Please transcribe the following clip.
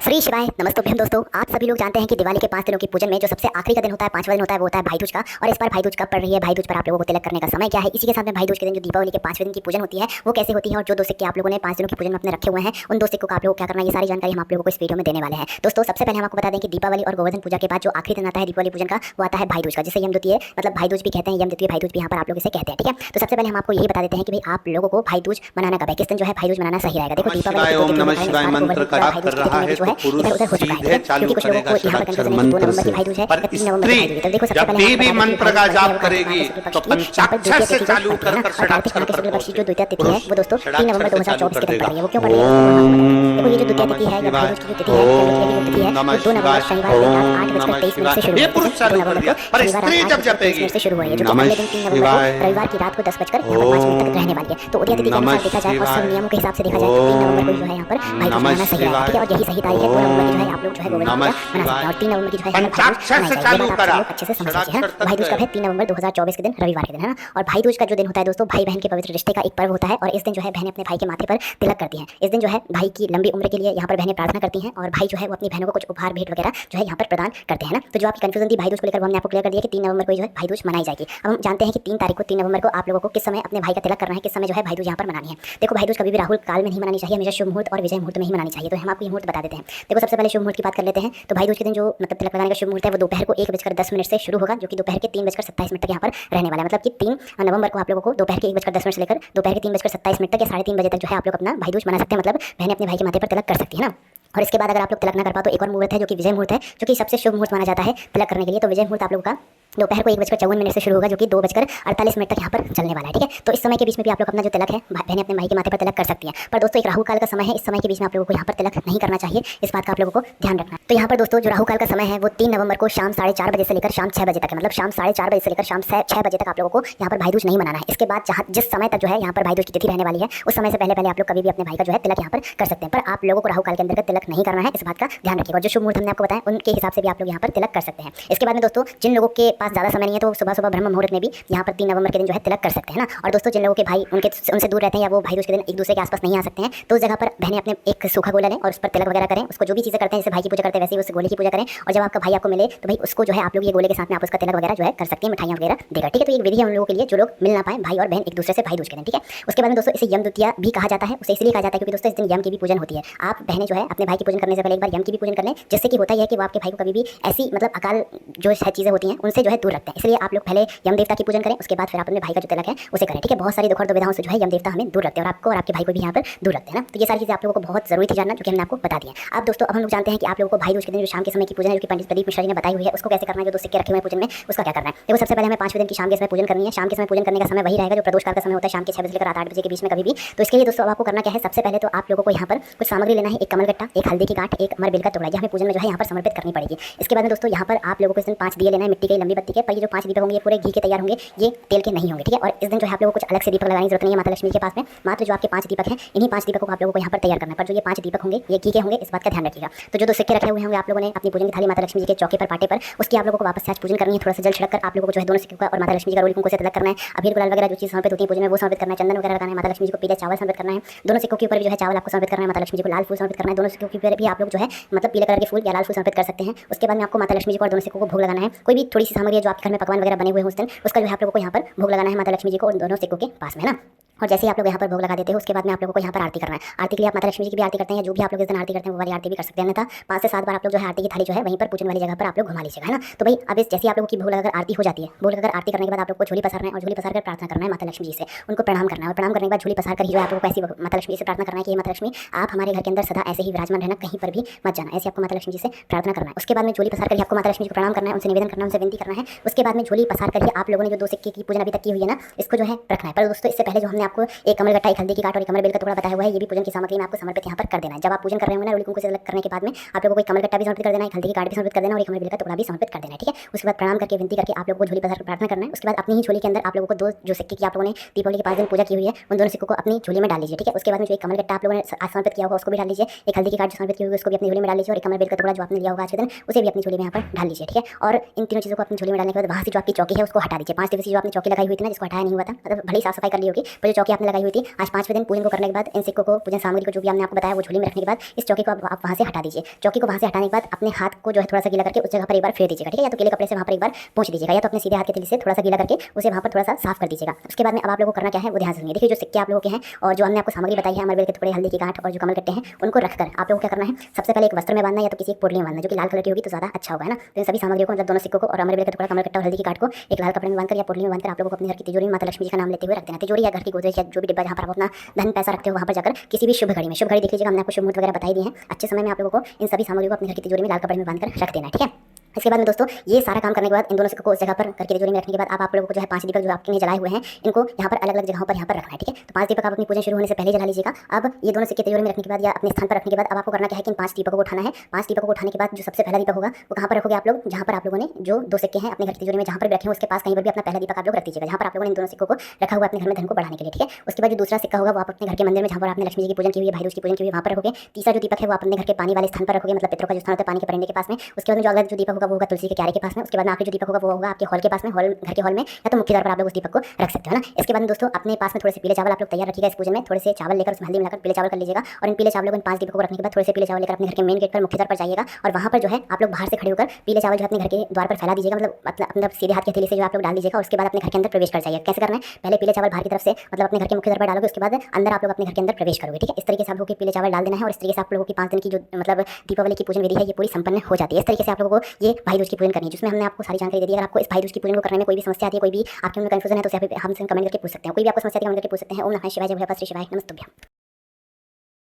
श्री शिवाय नमस्तोभ्यम दोस्तों, आप सभी लोग जानते हैं कि दिवाली के 5 दिनों की पूजन में जो सबसे आखिरी का दिन होता है, 5वां दिन होता है, वो होता है भाई दूज का। और इस बार भाई दूज कब पड़ रही है, भाई दूज पर आप लोगों को तिलक करने का समय क्या है, इसी के साथ में भाई दूज के दिन जो दीपावली के 5वें दिन की पूजन होती है वो कैसे होती है, और जो दो सिक्के आप लोगों ने 5 दिनों की पूजन में अपने रखे हुए हैं उन दो सिक्कों का आप लोगों को क्या करना है, ये सारी जानकारी हम आप लोगों को इस वीडियो में देने वाले हैं। दोस्तों सबसे पहले हम आपको बता दें कि दीपावली और गोवर्धन पूजा के बाद जो आखिरी दिन आता है दीपावली पूजन का, वो आता है भाई दूज का, जिसे यम द्वितीय मतलब भाई दूज भी कहते हैं, यम द्वितीय भाई दूज भी यहाँ पर आप लोग इसे कहते हैं। ठीक है, तो सबसे पहले हम आपको यही बता देते हैं कि भाई आप लोगों को भाई दूज मनाना कब है, किस दिन जो है भाई दूज मनाना सही रहेगा। देखो दीपावली ओम नमः शिवाय मंत्र का जाप कर रहा है तो पुरुष सीधे चालू करेगा षडाक्षर मंत्र से, पर स्त्री जब भी मंत्र का जाप करेगी तो पंचाक्षर से चालू कर षडाक्षर पर जो द्वितीय तिथि है वो दोस्तों 3 नवंबर 2024 के दिन पड़ रही है। वो क्यों पड़ रही है, देखो ये जो द्वितीय तिथि है या भाई दूज की जो तिथि है, ये तिथि है 2 नवंबर शनिवार को रात 8:23 से शुरू ये पुरुष चालू कर दिया, पर स्त्री जब जपेगी से शुरू हुई है, जो अगले दिन 3 नवंबर को रविवार की रात को 10:05 मिनट तक रहने वाली है। तो उदय तिथि के अनुसार देखा जाए और सब नियमों के हिसाब से देखा जाए तो 3 नवंबर को जो है यहाँ पर भाई दूज मनाना सही है। ठीक है, और यही सही तारीख है 2 नवंबर की जो है आप लोग जो है गोवर्धन पूजा मना सकते हैं, और 3 नवंबर की जो है पंचाक्षर से चालू करा अच्छे से समझ लीजिए। भाई दूज कब है, 3 नवंबर 2024 के दिन रविवार के दिन है ना। और भाई दूज का जो दिन होता है दोस्तों, भाई बहन के पवित्र रिश्ते का एक पर्व होता है, और इस दिन जो है बहनें अपने भाई के माथे पर तिलक करती हैं। इस दिन जो है भाई की लंबी उम्र के लिए यहाँ पर बहनें प्रार्थना करती हैं, और भाई जो है वो अपनी बहनों को कुछ उपहार भेंट वगैरह जो है यहाँ पर प्रदान करते हैं ना। तो जो आपकी कंफ्यूजन थी भाई दूज को लेकर वो हमने आपको क्लियर कर दिया कि 3 नवंबर को जो है भाई दूज मनाई जाएगी। अब हम जानते हैं कि 3 तारीख को 3 नवंबर को आप लोगों को किस समय अपने भाई का तिलक करना है, किस समय जो है भाई दूज यहाँ पर मनानी है। देखो भाई दूज कभी भी राहुल काल में नहीं मनानी चाहिए, हमेशा शुभ मुहूर्त और विजय मुहूर्त में ही मनानी चाहिए। तो हम आपको मुहूर्त बता देते हैं। देखो सबसे पहले शुभ मुहूर्त की बात कर लेते हैं। तो भाई दूज के दिन जो मतलब तिलक लगाने का शुभ मुहूर्त है वो दोपहर को 1:10 से शुरू होगा, जो कि दोपहर के 3:27 तक यहाँ पर रहने वाला है। मतलब कि 3 नवंबर को आप लोगों को दोपहर के 1:10 से लेकर दोपहर के 3:27 तक या 3:30 बजे तक जो है आप लोग अपना भाई दूज मना सकते हैं। मतलब बहनें अपने भाई के माथे पर तिलक कर सकती है ना। और इसके बाद अगर आप लोग तिलक ना कर पाओ तो एक और मुहूर्त है जो कि विजय मुहूर्त है, जो कि सबसे शुभ मुहूर्त माना जाता है तिलक करने के लिए। तो विजय मुहूर्त आप लोगों का दोपहर को 1:54 से शुरू होगा, जो कि 2:48 मिनट तक यहाँ पर चलने वाला है। ठीक है, तो इस समय के बीच में भी आप लोग अपना जो तिलक है बहनें अपने भाई के माथे पर तिलक कर सकती हैं। पर दोस्तों एक राहु काल का समय है, इस समय के बीच में आप लोगों को यहाँ पर तिलक नहीं करना चाहिए, इस बात का आप लोगों को ध्यान रखना है। तो यहाँ पर दोस्तों जो राहु काल का समय है वो 3 नवंबर को शाम 4:30 बजे से लेकर शाम 6 बजे तक है। मतलब शाम 4:30 बजे से लेकर शाम 6 बजे तक आप लोगों को यहाँ पर भाई दूज नहीं मनाना है। इसके बाद जिस समय तक जो है यहाँ पर भाई दूज की तिथि रहने वाली है उस समय से पहले आप लोग कभी भी अपने भाई का जो है तिलक यहाँ पर कर सकते हैं। पर आप लोगों को राहु काल के अंतर्गत तिलक नहीं करना है, इस बात का ध्यान रखिएगा। और जो शुभ मुहूर्त हमने आपको बताया उनके हिसाब से भी आप लोग यहाँ पर तिलक कर सकते हैं। इसके बाद में दोस्तों जिन लोगों के पास ज़्यादा समय नहीं है तो सुबह सुबह ब्रह्म मुहूर्त में भी यहाँ पर 3 नवंबर के दिन जो है तिलक कर सकते हैं ना। और दोस्तों जिन लोगों के भाई उनसे दूर रहते हैं या वो भाई दूज के दिन एक दूसरे के आसपास नहीं आ सकते हैं, तो उस जगह पर बहनें अपने एक सूखा गोला लें और उस पर तिलक वगैरह करें। उसको जो भी चीज़ें करते हैं जैसे भाई की पूजा करते हैं वैसे ही उस गोले की पूजा करें, और जब आपका भाई आपको मिले तो भाई उसको जो है आप लोग ये गोले के साथ में आप उसका तिलक वगैरह जो है कर सकते हैं, मिठाइयाँ वगैरह देगा। ठीक है, तो ये विधि है उन लोगों के लिए जो लोग मिल ना पाए भाई और बहन एक दूसरे से भाई दूज के दिन। ठीक है, उसके बाद में दोस्तों इसे यम द्वितीया भी कहा जाता है। उसे इसलिए कहा जाता है क्योंकि दोस्तों इस दिन यम की भी पूजन होती है। आप बहनें जो है अपने भाई की पूजन करने से पहले एक बार यम की भी पूजन कर लें, जिससे कि होता है कि वो आपके भाई को कभी भी ऐसी मतलब अकाल जो चीज़ें होती हैं उनसे जो है दूर रखते हैं। इसलिए आप लोग पहले यम देवता की पूजन करें, उसके बाद फिर आप अपने भाई का जो तिलक है उसे करें। ठीक है, बहुत सारी दुख और दुविधाओं से जो है यम देवता हमें दूर रखते हैं, और आपको और आपके भाई को भी यहाँ पर दूर रखते हैं ना। तो ये सारी चीज़ें आप लोगों को बहुत जरूरी थी जानना, जो कि हमने आपको बता दिया। अब दोस्तों अब हम लोग जानते हैं कि आप लोगों को भाई दूज के दिन जो शाम के समय की पूजन है जो कि पंडित प्रदीप मिश्रा जी ने बताई हुई है उसको कैसे करना है। जो दो सिक्के रखे हुए हैं पूजन में उसका क्या करना है, देखो सबसे पहले हमें 5वें दिन की शाम के समय पूजन करनी है। शाम के समय पूजन करने का समय वही रहेगा जो प्रदोष काल का समय होता है, शाम के 6 बजे से लेकर रात 8 बजे के बीच में कभी भी। तो इसके लिए दोस्तों अब आपको करना क्या है, सबसे पहले तो आप लोगों को यहाँ पर कुछ सामग्री लेना है। एक कमल गट्टा, एक हल्दी की गांठ, एक अमर बेल का टुकड़ा, हमें पूजन में जो है यहाँ पर समर्पित करनी पड़ेगी। इसके बाद में दोस्तों यहाँ पर आप लोगों को इस दिन 5 दिए लेना है मिट्टी के लंबी बत्ती के। पर ये जो 5 दीपक होंगे पूरे घी के तैयार होंगे, ये तेल के नहीं होंगे। ठीक है, और इस दिन जो है आप लोगों को कुछ अलग से दीपक लगाने की जरूरत नहीं है माता लक्ष्मी के पास में। मात्र जो आपके 5 दीपक हैं इन्हीं 5 दीपकों को आप लोगों को यहाँ पर तैयार करना है। पर जो ये 5 दीपक होंगे ये घी के होंगे, इस बात का ध्यान रखिएगा। तो जो 2 सिक्के रखे हुए होंगे आप लोगों ने अपनी पूजन की थाली माता लक्ष्मी जी के चौके पर पाटे पर, उसकी आप लोगों को वापस से आज पूजन करनी है। थोड़ा सा जल छिड़क कर आप लोगों को जो है दोनों सिक्कों का और माता लक्ष्मी जी का रोली कुंकू से तिलक करना है। अबीर गुलाल वगैरह जो चीज़ समर्पित होती है पूजन में वो समर्पित करना है। चंदन वगैरह लगाना है। माता लक्ष्मी जी को पीले चावल समर्पित करना है। दोनों सिक्कों के ऊपर भी जो है चावल आपको समर्पित करना है। माता लक्ष्मी जी को लाल फूल समर्पित करना है। दोनों सिक्कों के ऊपर भी आप लोग जो है मतलब पीले कलर के फूल या लाल फूल समर्पित कर सकते हैं। उसके बाद में आपको माता लक्ष्मी जी को और दोनों सिक्कों को भोग लगाना है। कोई भी थोड़ी सी सामग्री जो आपके घर में पकवान वगैरह बने हुए हैं उस दिन उसका जो है आप लोगों को यहाँ पर भोग लगाना है माता लक्ष्मी जी को और दोनों सिक्कों के पास में ना। और जैसे ही आप लोग यहाँ पर भोग लगा देते हो उसके बाद में आप लोगों को यहाँ पर आरती करना है। आरती के लिए आप माता लक्ष्मी जी की भी आरती करते हैं, जो भी आप लोग इस दिन आरती करते हैं वो वाली आरती भी कर सकते हैं। अन्यथा 5 से 7 बार आप लोग जो है आरती की थाली जो है वहीं पर पूजन वाली जगह पर आप लोग घुमा लीजिएगा, है ना। तो भाई अब इस जैसे आप लोगों की भोग लगाकर आरती हो जाती है, भोग लगाकर आरती करने के बाद आप लोग को झोली पसारना है और झोली पसार कर प्रार्थना करना है माता लक्ष्मी जी से, उनको प्रणाम करना है। और प्रणाम करने के बाद झोली पसार कर ही जो है आप लोग को ऐसी माता लक्ष्मी से प्रार्थना करना है कि माता लक्ष्मी आप हमारे घर के अंदर सदा ऐसे ही विराजमान रहना, कहीं पर भी मत जाना, ऐसे आपको माता लक्ष्मी जी से प्रार्थना करना है। उसके बाद में झोली पसार कर आपको माता लक्ष्मी जी को प्रणाम करना है, उनसे निवेदन करना है, उनसे विनती करना है। उसके बाद में झोली पसार कर आप लोगों ने जो 2 सिक्के की पूजन अभी तक की हुई है ना इसको जो है रखना है। पर दोस्तों इससे पहले जो हमने आपको एक कमल गट्टा, एक हल्दी की गांठ और एक अमर बेल का टुकड़ा बताया हुआ है, ये भी पूजन की सामग्री में आपको समर्पित यहाँ पर कर देना है। जब आप पूजन कर रहे हो ना रोली कुंकू से तिलक करने के बाद में आप लोगों को एक कमल गट्टा भी समर्पित कर देना है, एक हल्दी की गांठ भी समर्पित कर देना और एक अमर बेल का टुकड़ा भी समर्पित कर देना है। ठीक है, उसके बाद प्रणाम करके विनती करके आप लोगों को झोली पसार प्रार्थना करना है। उसके बाद अपनी ही झोली के अंदर आप लोगों को 2 जो सिक्के की आप लोगों ने दीपावली के 5 दिन पूजा की हुई है उन दोनों सिक्कों को अपनी झोली में डाल लीजिए। ठीक है, उसके बाद में जो एक कमल गट्टा आप लोगों ने समर्पित किया होगा उसको भी डाल लीजिए, एक हल्दी की गांठ जो समर्पित की हुई उसको भी अपनी झोली में डाल लीजिए और एक अमर बेल का टुकड़ा जो आपने लिया होगा आज के दिन उसे भी अपनी झोली में यहाँ पर डाल लीजिए। ठीक है, और इन तीनों चीज़ों को अपनी झोली में डालने के बाद वहाँ से जो आपकी चौकी है उसको हटा दीजिए। 5 दिवसीय जो आपने चौकी लगाई हुई थी ना जिसको हटाया नहीं हुआ था, मतलब भली साफ सफाई कर ली होगी, पर जो जो चौकी आपने लगाई हुई थी, आज 5वें दिन पूजन को करने के बाद इन सिक्कों को, पूजन सामग्री को जो भी हमने आपको बताया वो झोली में रखने के बाद इस चौकी को आप वहाँ से हटा दीजिए। चौकी को वहाँ से हटाने के बाद अपने हाथ को जो है थोड़ा सा गीला करके उस जगह पर एक बार फेर दीजिएगा, ठीक है। या तो गीले कपड़े से वहाँ पर एक बार पोंछ दीजिएगा, या तो अपने सीधे हाथ के तिली से थोड़ा सा गीला करके उसे वहाँ पर थोड़ा सा साफ कर दीजिएगा। उसके बाद में अब आप लोगों को करना क्या है वो ध्यान से सुनिए। देखिए जो सिक्के आप लोगों के हैं और जो हमने आपको सामग्री बताई है, अमरबेल के टुकड़े, हल्दी की गांठ और जो कमल कट्टे हैं, उनको रखकर आप लोगों को क्या करना है, सबसे पहले एक वस्त्र में बांधना या तो किसी एक पोटली में बांधना जो कि लाल कलर की होगी तो ज़्यादा अच्छा होगा, है ना। तो इन सभी सामग्रियों को, मतलब दोनों सिक्कों को और अमरबेल का टुकड़ा, कमल कट्टा और हल्दी की गांठ को एक लाल कपड़े में बांधकर या पोटली में बांधकर आप लोगों को अपने घर की तिजोरी में माता लक्ष्मी जी का नाम लेते हुए रख देना। तिजोरी या घर की गोदरेज या जो भी डिब्बा जहाँ पर आप अपना धन पैसा रखते हो वहाँ पर जाकर किसी भी शुभ घड़ी में, शुभ घड़ी देख लीजिएगा, हमने आपको शुभ मुहूर्त वगैरह बताई दी है, अच्छे समय में आप लोगों को इन सभी सामग्रियों को अपने घर की तिजोरी में लाल कपड़े में बांधकर रख देना है, ठीक है। इसके बाद में दोस्तों ये सारा काम करने के बाद इन दोनों सिक्कों को उस जगह पर करके तिजोरी में रखने के बाद आप लोगों को जो है 5 दीपक जो आपके लिए जलाए हुए हैं इनको यहाँ पर अलग अलग जगहों पर यहाँ पर रखना है, ठीक है। तो 5 दीपक आप अपनी पूजन शुरू होने से पहले जला लीजिएगा। अब ये दोनों सिक्के तिजोरी में रखने के बाद या अपने स्थान पर रखने के बाद अब आपको करना क्या है कि इन 5 दीपकों को उठाना है। 5 दीपकों को उठाने के बाद जो सबसे पहला दीपक होगा वो कहाँ पर रखोगे आप लोग, जहाँ पर आप लोगों ने जो 2 सिक्के हैं अपने घर की तिजोरी में जहाँ पर भी रखे हैं उसके पास कहीं पर भी अपना पहला दीपक आप लोग रख दीजिएगा, जहाँ पर आप लोगों ने इन दोनों सिक्कों को रखा हुआ अपने घर में धन को बढ़ाने के लिए, ठीक है। उसके बाद जो दूसरा सिक्का होगा वो आप अपने घर के मंदिर में जहाँ पर आपने लक्ष्मी जी की पूजन की हुई है, भाई दूज की पूजन की हुई है, वहाँ पर रखोगे। तीसरा जो दीपक है वो आप अपने घर के पानी वाले स्थान पर रखोगे, मतलब पितरों का जो स्थान होता है पानी के परंडे के पास में। उसके बाद जो अगला जो दीपक होगा वो होगा तुलसी के क्यारे के पास में। उसके बाद आखिरी जो दीपक होगा वो होगा आपके हॉल के पास में, हॉल घर के हॉल में या तो मुख्य द्वार पर आप लोग उस दीपक को रख सकते हो ना। इसके बाद दोस्तों अपने पास में थोड़े से पीले चावल आप लोग तैयार रखिएगा। इस पूजन में थोड़े से चावल लेकर उसमें हल्दी मिलाकर पीले चावल कर लीजिएगा और इन पीले चावलों को इन 5 दीपकों को रखने के बाद थोड़े से पीले चावल लेकर अपने घर के मेन गेट पर मुख्य द्वार पर जाइएगा और वहाँ पर जो है आप लोग बाहर से खड़े होकर पीले चावल जो अपने घर के द्वार पर फैला दीजिएगा, मतलब सीधे हाथ के हथेली से जो आप लोग डाल दीजिएगा। उसके बाद अपने घर के अंदर प्रवेश कर जाइएगा। कैसे करना है, पहले पीले चावल बाहर की तरफ से मतलब अपने घर के मुख्य द्वार पर डालोगे, उसके बाद अंदर आप लोग अपने घर के अंदर प्रवेश करोगे, ठीक है। इस तरीके से आप लोगों के पीले चावल डाल देना है और इस तरीके से आप लोगों की 5 दिन की जो मतलब दीपावली की पूजन विधि है ये पूरी संपन्न हो जाती है। इस तरीके से आप लोगों को ये भाई दूज की पूजन करनी है जिसमें हमने आपको सारी जानकारी दे दी। अगर आपको इस भाई दूज की पूजन को करने में कोई भी समस्या आती है, कोई भी आपके मन में कंफ्यूजन है तो हमसे कमेंट करके पूछ सकते हैं। कोई भी आपको समस्या कमेंट करके पूछ सकते हैं। ओम नमः शिवाय, जय भोलेनाथ, श्री शिवाय, नमस्तुभ्यम।